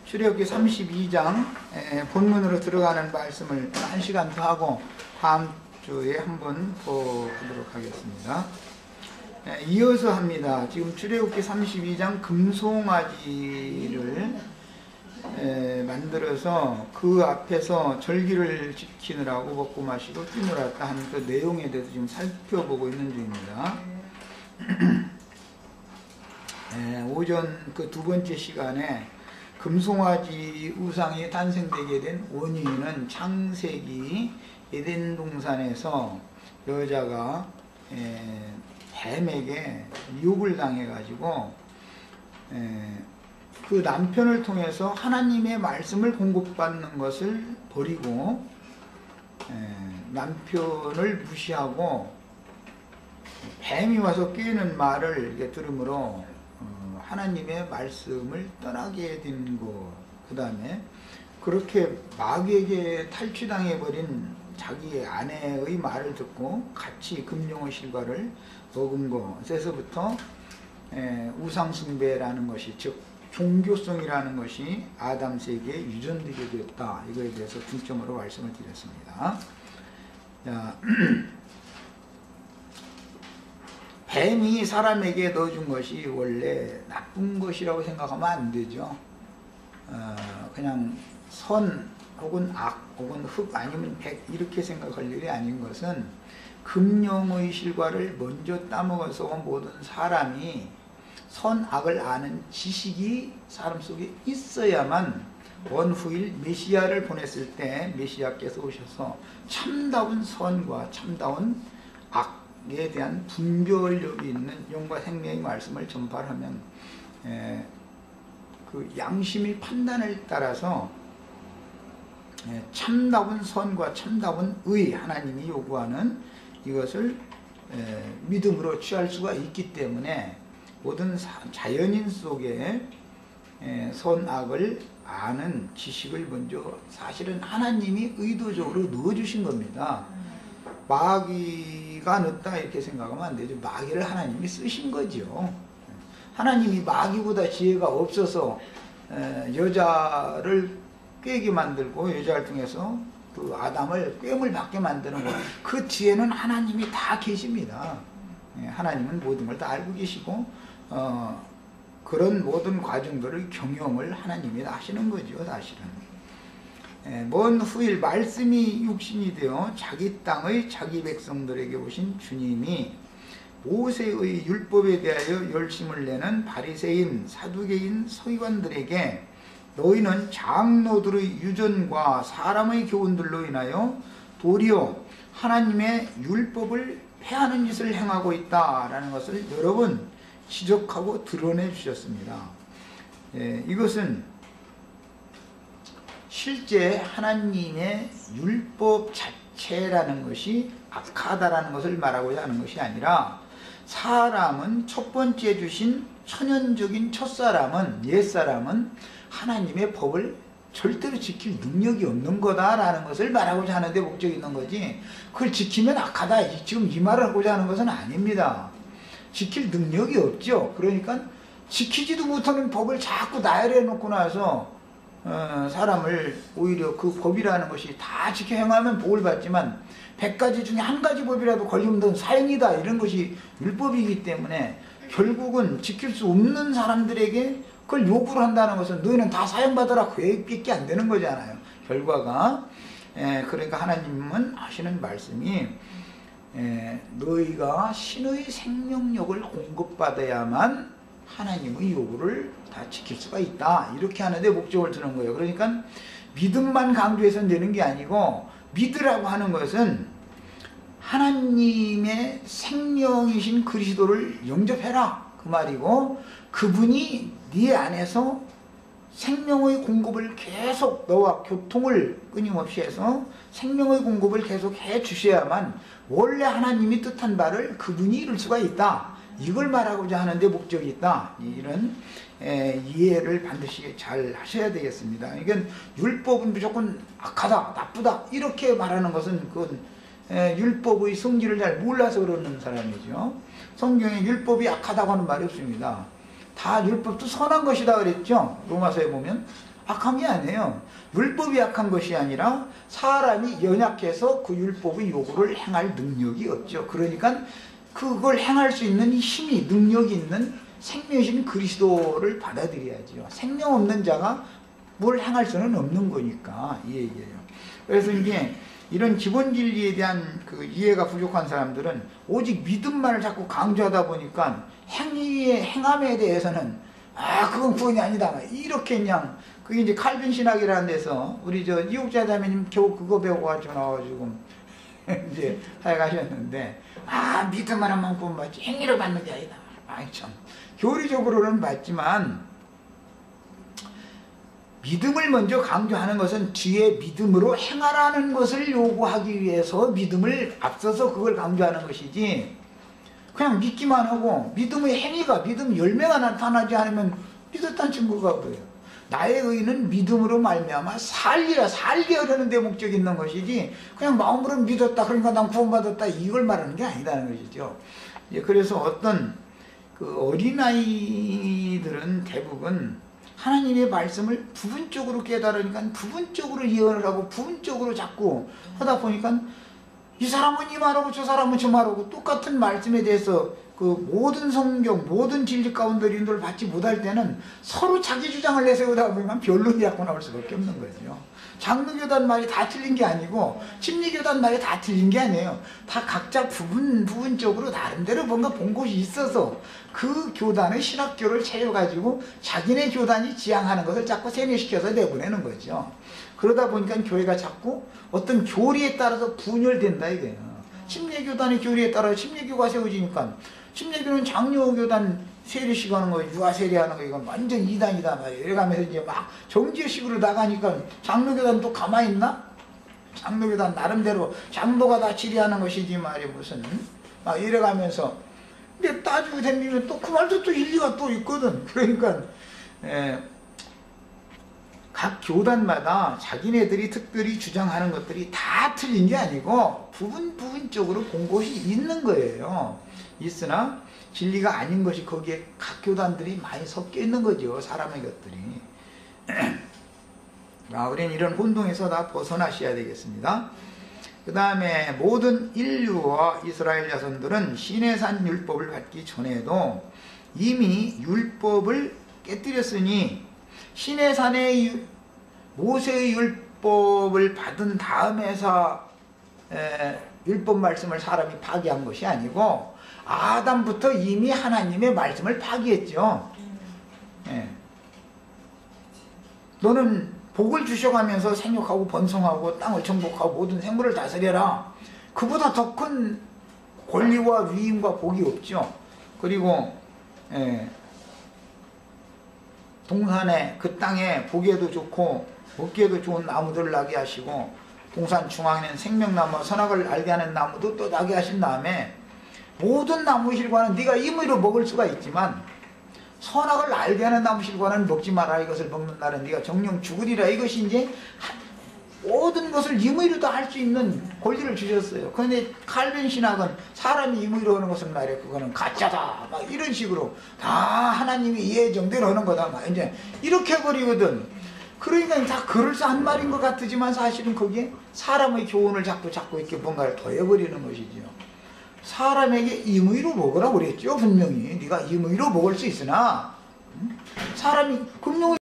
출애굽기 32장 본문으로 들어가는 말씀을 1시간 더 하고 다음 주에 한번 보도록 하겠습니다. 이어서 합니다. 지금 출애굽기 32장 금송아지를 만들어서 그 앞에서 절기를 지키느라고 먹고 마시고 뛰놀았다 하는 그 내용에 대해서 지금 살펴보고 있는 중입니다. 오전 그 두 번째 시간에 금송아지 우상이 탄생되게 된 원인은 창세기 에덴 동산에서 여자가 뱀에게 유혹을 당해가지고 그 남편을 통해서 하나님의 말씀을 공급받는 것을 버리고 남편을 무시하고 뱀이 와서 꾀는 말을 들으므로 하나님의 말씀을 떠나게 된 것, 그 다음에 그렇게 마귀에게 탈취당해버린 자기의 아내의 말을 듣고 같이 금령의 실과를 먹은 것에서부터 우상숭배라는 것이, 즉 종교성이라는 것이 아담 세계에 유전되게 되었다. 이거에 대해서 중점으로 말씀을 드렸습니다. 자, 뱀이 사람에게 넣어준 것이 원래 나쁜 것이라고 생각하면 안 되죠. 그냥 선 혹은 악 혹은 흑 아니면 백 이렇게 생각할 일이 아닌 것은 금령의 실과를 먼저 따먹어서 모든 사람이 선악을 아는 지식이 사람 속에 있어야만 원후일 메시아를 보냈을 때 메시아께서 오셔서 참다운 선과 참다운 악에 대한 분별력이 있는 영과 생명의 말씀을 전파하면 그 양심의 판단을 따라서 참다운 선과 참다운 의, 하나님이 요구하는 이것을 믿음으로 취할 수가 있기 때문에 모든 자연인 속에 선악을 아는 지식을 먼저 사실은 하나님이 의도적으로 넣어주신 겁니다. 마귀가 넣었다 이렇게 생각하면 안 되죠. 마귀를 하나님이 쓰신 거죠. 하나님이 마귀보다 지혜가 없어서 여자를 꾀게 만들고 여자를 통해서 그 아담을 꾀물 받게 만드는 것, 그 뒤에는 하나님이 다 계십니다. 하나님은 모든 걸 다 알고 계시고 그런 모든 과정들을 경영을 하나님이 다 하시는 거죠. 사실은 먼 후일 말씀이 육신이 되어 자기 땅의 자기 백성들에게 오신 주님이 모세의 율법에 대하여 열심을 내는 바리새인, 사두개인, 서기관들에게 너희는 장로들의 유전과 사람의 교훈들로 인하여 도리어 하나님의 율법을 폐하는 짓을 행하고 있다라는 것을 여러 번 지적하고 드러내 주셨습니다. 이것은 실제 하나님의 율법 자체라는 것이 악하다라는 것을 말하고자 하는 것이 아니라, 사람은 첫 번째 주신 천연적인 첫사람은, 옛사람은 하나님의 법을 절대로 지킬 능력이 없는 거다라는 것을 말하고자 하는데 목적이 있는 거지, 그걸 지키면 악하다 지금 이 말을 하고자 하는 것은 아닙니다. 지킬 능력이 없죠. 그러니까 지키지도 못하는 법을 자꾸 나열해 놓고 나서 사람을 오히려 그 법이라는 것이 다 지켜 행하면 복을 받지만 100가지 중에 한 가지 법이라도 걸리면 넌 사형이다, 이런 것이 율법이기 때문에 결국은 지킬 수 없는 사람들에게 그걸 요구를 한다는 것은 너희는 다 사형받아라, 그 얘기밖에 안 되는 거잖아요. 결과가. 그러니까 하나님은 하시는 말씀이 너희가 신의 생명력을 공급받아야만 하나님의 요구를 다 지킬 수가 있다, 이렇게 하는데 목적을 두는 거예요. 그러니까 믿음만 강조해서 되는 게 아니고, 믿으라고 하는 것은 하나님의 생명이신 그리스도를 영접해라, 그 말이고, 그분이 네 안에서 생명의 공급을 계속, 너와 교통을 끊임없이 해서 생명의 공급을 계속 해 주셔야만 원래 하나님이 뜻한 바를 그분이 이룰 수가 있다, 이걸 말하고자 하는데 목적이 있다, 이런 이해를 반드시 잘 하셔야 되겠습니다. 이건 율법은 무조건 악하다, 나쁘다 이렇게 말하는 것은 그건 율법의 성질을 잘 몰라서 그러는 사람이죠. 성경에 율법이 악하다고 하는 말이 없습니다. 다 율법도 선한 것이다 그랬죠. 로마서에 보면 악한 게 아니에요. 율법이 악한 것이 아니라 사람이 연약해서 그 율법의 요구를 행할 능력이 없죠. 그러니까 그걸 행할 수 있는 힘이, 능력이 있는 생명이신 그리스도를 받아들여야죠. 생명 없는 자가 뭘 행할 수는 없는 거니까 이 얘기예요. 그래서 이제 이런 기본 진리에 대한 그 이해가 부족한 사람들은 오직 믿음만을 자꾸 강조하다 보니까 행함에 대해서는 그건 구원이 아니다 이렇게 그냥, 그게 이제 칼빈 신학이라는 데서 우리 저 이옥자 자매님 겨우 그거 배워가지고 나와가지고 이제 사역하셨는데, 믿음만 하면 구원받지 행위로 받는 게 아니다. 참 교리적으로는 맞지만 믿음을 먼저 강조하는 것은 뒤에 믿음으로 행하라는 것을 요구하기 위해서 믿음을 앞서서 그걸 강조하는 것이지, 그냥 믿기만 하고 믿음의 행위가, 믿음 열매가 나타나지 않으면 믿었다는 증거가 뭐예요? 나의 의는 믿음으로 말미암아 살게 하려는 데 목적이 있는 것이지, 그냥 마음으로 믿었다 그러니까 난 구원받았다 이걸 말하는 게 아니다는 것이죠. 그래서 어떤 그 어린아이들은 대부분 하나님의 말씀을 부분적으로 깨달으니까 부분적으로 이해를 하고 부분적으로 자꾸 하다 보니까 이 사람은 이 말하고 저 사람은 저 말하고 똑같은 말씀에 대해서 그 모든 성경, 모든 진리 가운데 인도를 받지 못할 때는 서로 자기 주장을 내세우다 보면 변론이 자꾸 나올 수밖에 없는 거죠. 장로교단 말이 다 틀린 게 아니고 심리교단 말이 다 틀린 게 아니에요. 다 각자 부분적으로 나름대로 뭔가 본 곳이 있어서 그 교단의 신학교를 채워가지고 자기네 교단이 지향하는 것을 자꾸 세뇌시켜서 내보내는 거죠. 그러다 보니까 교회가 자꾸 어떤 교리에 따라서 분열된다 이거예요. 심리교단의 교리에 따라 심리교가 세워지니까 심리교는 장로교단 세례식하는 거, 유아 세례하는 거 이건 완전 이단이다 말이에요. 이래가면서 이제 막 정죄식으로 나가니까 장로교단 또 가만히 있나? 장로교단 나름대로 장로가 다 치리하는 것이지 말이에요. 무슨 막 이래가면서 근데 따지고 댕기면 또 그 말도 또 일리가 또 있거든. 그러니까 각 교단마다 자기네들이 특별히 주장하는 것들이 다 틀린 게 아니고 부분적으로 본 곳이 있는 거예요. 있으나 진리가 아닌 것이 거기에 각 교단들이 많이 섞여 있는 거죠. 사람의 것들이. 우리는 이런 혼동에서 다 벗어나셔야 되겠습니다. 그 다음에 모든 인류와 이스라엘 자손들은 시내산 율법을 받기 전에도 이미 율법을 깨뜨렸으니 시내산의 모세의 율법을 받은 다음에서 율법 말씀을 사람이 파기한 것이 아니고 아담부터 이미 하나님의 말씀을 파기했죠. 너는 복을 주셔가면서 생육하고 번성하고 땅을 정복하고 모든 생물을 다스려라. 그보다 더 큰 권리와 위임과 복이 없죠. 그리고 동산에 그 땅에 보기에도 좋고 먹기에도 좋은 나무들을 나게 하시고 동산 중앙에는 생명나무와 선악을 알게 하는 나무도 또 나게 하신 다음에 모든 나무실과는 네가 임의로 먹을 수가 있지만 선악을 알게 하는 나무실과는 먹지 마라. 이것을 먹는 날은 네가 정령 죽으리라. 이것이 이제 모든 것을 임의로 다 할 수 있는 권리를 주셨어요. 그런데 칼빈 신학은 사람이 임의로 하는 것은 말이야 그거는 가짜다 막 이런 식으로 다 하나님이 예정대로 하는 거다 막 이제 이렇게 버리거든. 그러니까 다 그럴싸한 말인 것 같지만 사실은 거기에 사람의 교훈을 자꾸 이렇게 뭔가를 더해버리는 것이죠. 사람에게 임의로 먹으라고 그랬죠. 분명히 네가 임의로 먹을 수 있으나 사람이 금융